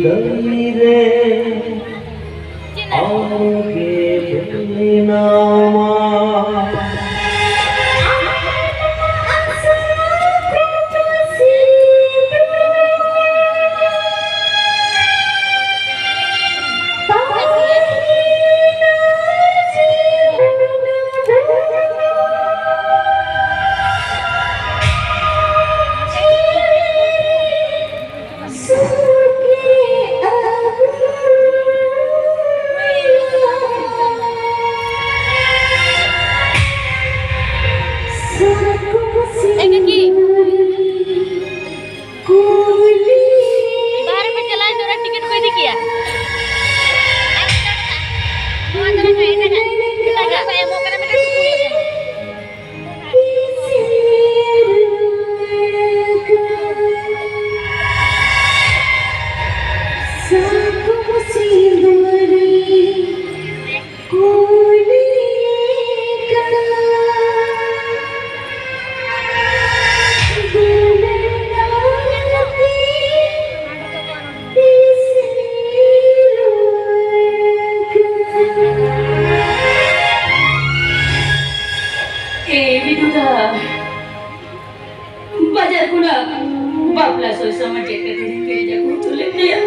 गई रे आगे नामा BAPLA soy sama jaket ini kayaknya aku tulis dia.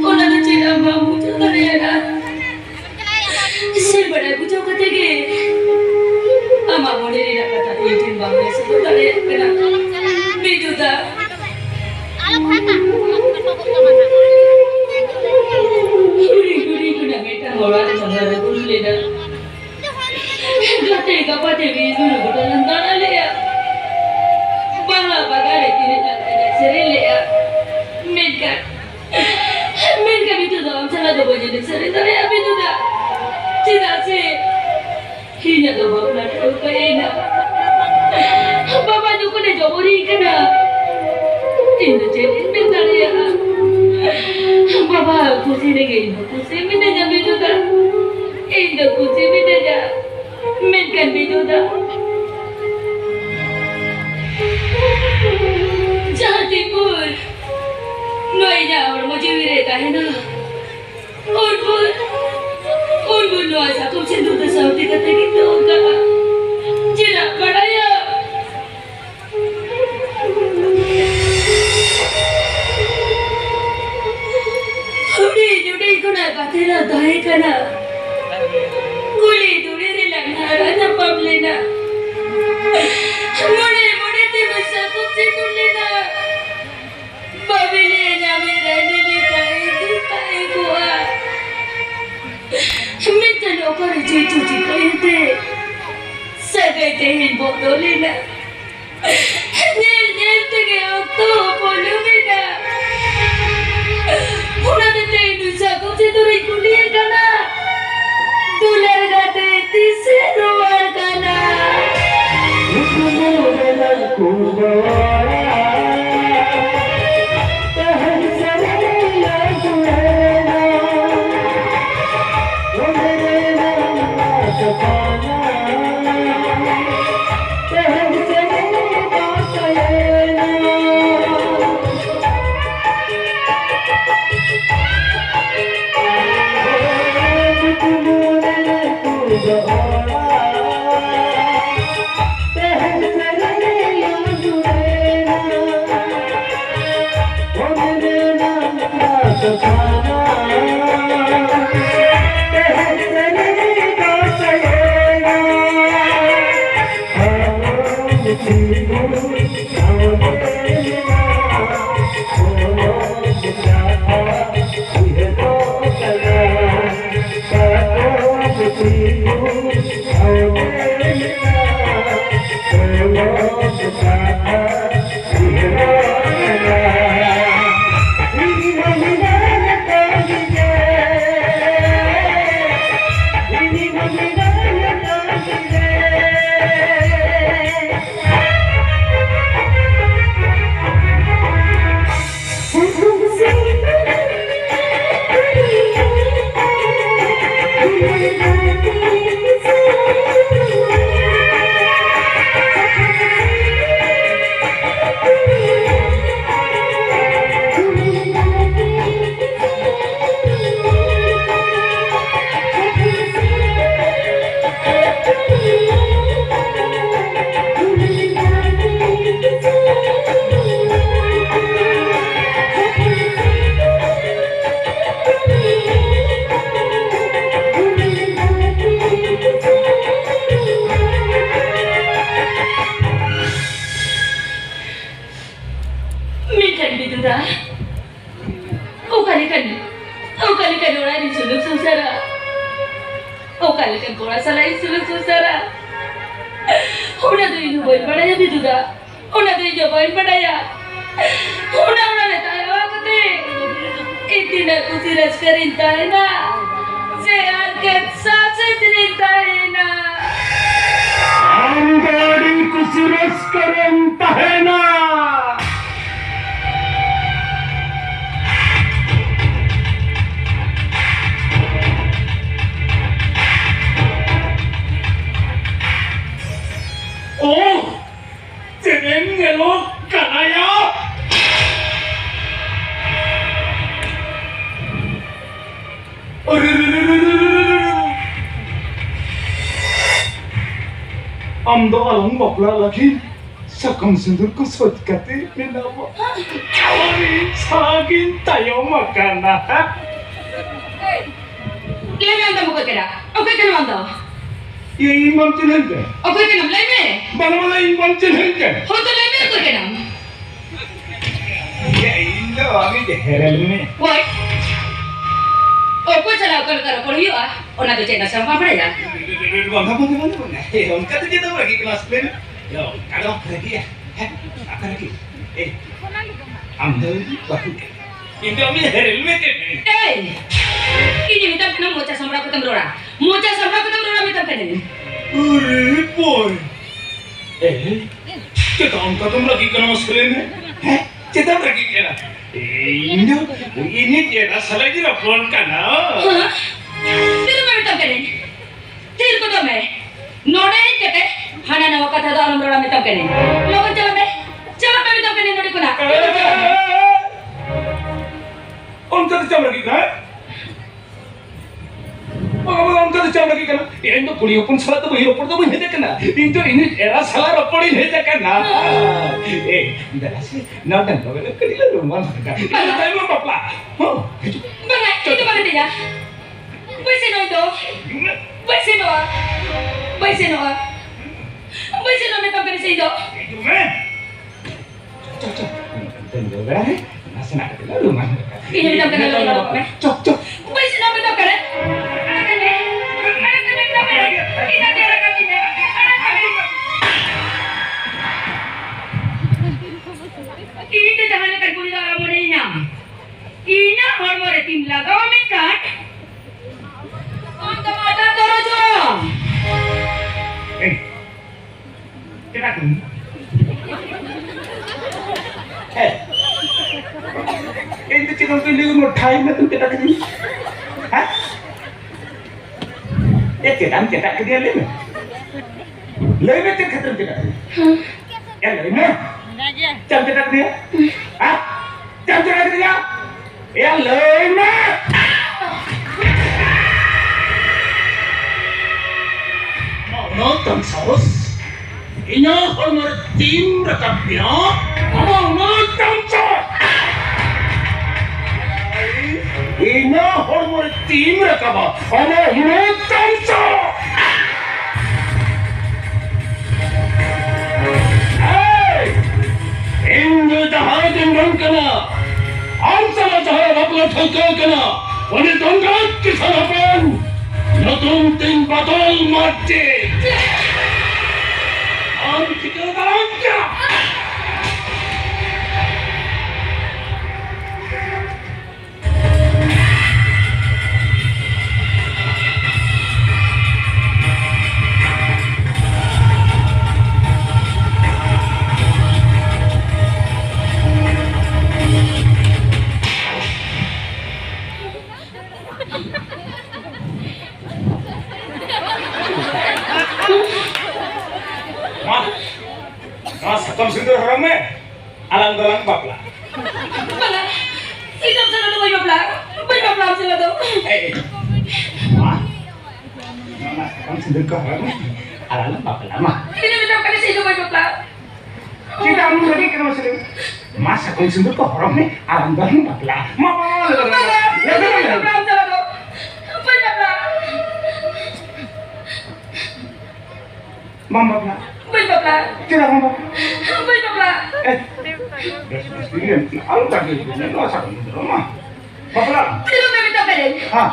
Ona na cina mamu jaga dia na. Sir bada aku jaga tege. Ama mone ni nak kata itin bangre se to tare kena. Bidu ta. Alam kata. Guri kuna meta orang sama dulu le na. Kate kapate bidu na botalan tana le ya. Bangla bagare tine na serele ya. Menka bitu dalam salah dua jenis seri tadi apa itu dah? Tidak sih. Hina tu BAPLA tu kaya Bapa juga dah jawari kena. Ini jadi mental ya. Bapa kusi lagi, kusi mana jam itu dah? Ini kusi mana jam? Menkan itu dah. Jadi pun. नोइया और मुझे भी रहता है ना और वो नोइया तुम से दूध साउथी करते कितने होगा जिना बढ़ाया हमने जुड़े को ना बातें ना दाएं करना गुली दूरी रे लगना राजा BAPLA ना मोड़े ते बस कुछ से कर लेना BAPLA minta lokar cuci kayaknya sagate hin botolina nel tege okto polumina una de tenu saco se duri kuliya kana dular gate tise roar kana begitu dah. Kali kan orang di suluk susara. Kali kan korang salah suluk susara. Udah tu itu boy pada ya begitu dah. Udah tu itu boy pada ya. Udah le tayo aku te. Itina ku siras kerinta na. Sehat ket saat kerinta na. Angari कुसरस करता है ना ओह तेरे लोग कराया Amdo alang bapla lagi sakam sindur ko sot kate minawa kawari sagin tayo makana Leme anda muka kera. Okay kan anda. ye imam chenenge Okay kan leme. bana imam chenenge Ho to leme ko kan. ye indo ami de heralme Woi. Oh, kau cakap kalau you orang tu cakap sama apa ya? bangga uनका तो kita lagi kelas plan yo kalau lagi ya apa lagi amdo bahu indo ami heralme Ini minta kena mocha samra kutam rora minta kena. अरे boy kita uनका तुम lagi kelas plan kita lagi kena ini dia salah dia phone kana Tiru minta kena. Tiru ko dome. Node kete hana nawa kata do alam rora minta kena. Logon jalan minta kena node ko na. uनका तो lagi kan uनका तो lagi kan ini tuh kuliah pun salah tuh hero pun tuh ini kena ini era salah rapor ini kena dah sih nonton kalau kalian rumah kan itu time bapla Bana, itu mana dia? Besi no itu. Besi no minta kena sih itu. itu meh cocok tunggu berapa masih nak kita rumah Ini minta kena lo me. cocok Besi no minta kena. Ini tu jangan lekat kulit orang muda ini. Ini hormon tim lagaw mekat. Untuk mata torojo. kita tunggu itu kita pilih mau time itu kita kini hah kita dia lima kita kita ya lima jam kita dia hah jam kita dia ya lima nonton saus ini hormon tim rekapnya nonton saus ini hormon tim rekap nonton saus Indo jahat dengan kena, amsala jahat bapla thangka kena, wane donggat kisarapan, natung ting batol mati. Am kita darangka. Sakam sindur rame, alang-alang bapla. Bala, ikam sana tu bapla sila tu. Sakam sindur rame, alang-alang bapla mah. Ini minta kena sih tu bapla. Kita amun lagi kena masuk. Mas sakam sindur rame, alang-alang bapla. Bala, ini bapla sila tu. Bapla. Mama bapla. Bapla. Tidak mama. Bapla. Destinasi, ang tadi itu nasa rumah. Bapla. Sino kami taparin? Ah,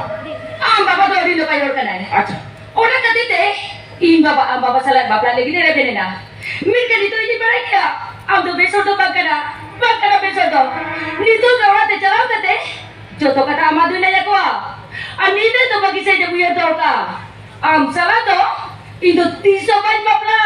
Ang baba daw rin kayo ka na. acha. Una ka tite, ang baba sa bapla lagi na rin na. Mir ka dito hindi ba kaya? Ang do beso do bagkara beso do. Nito ka wala chalaw ka te. Joto ka tama doon na ko. Anito to magisay na buya daw ka. Ang sala do, ito tiso bay bapla.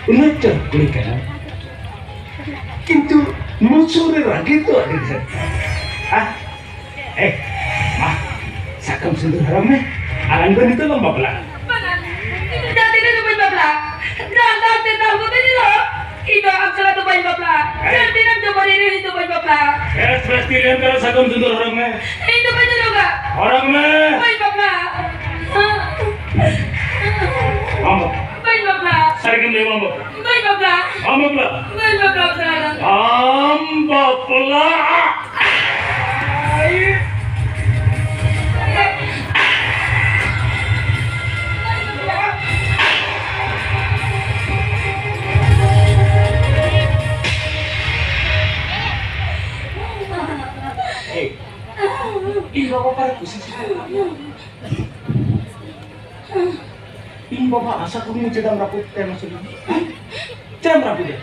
Unacha kulikana. Kintu musuh lagi tuh ada di sana. Ah, mah, sakam sentuh haramnya. Alang itu lomba pelak. Dati na naman bapla. Dati na mo ba nila? Ito ang sala to bay bapla. Dati na to bari rin ito bay bapla. Pasti lihat kalau sakam sentuh haramnya. Ito ba nila ka? Haramnya. Bay bapla. Mama, Bay bapla. sarkan deh mama. Bay bapla. Mama pelak. Bay bapla sala. Amba pelak. Iba ko para kusisi. Iba ba asa ko mo jadam raput tema sudah. Jam raput ya.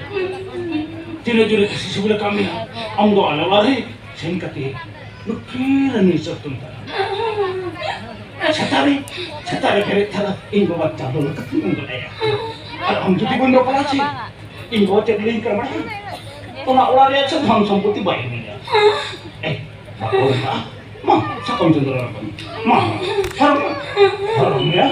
Jilo kusisi boleh kami. Am do ala lari singkati. Lukira ni satunta. Satari keret tara iba ba jalo ketemu ya. Alhamdulillah bondo palasi. Iba cek lingkar mana. Tolak lari aja langsung putih baik ini ya. Mah, sakam cenderung. Mah, haram ya.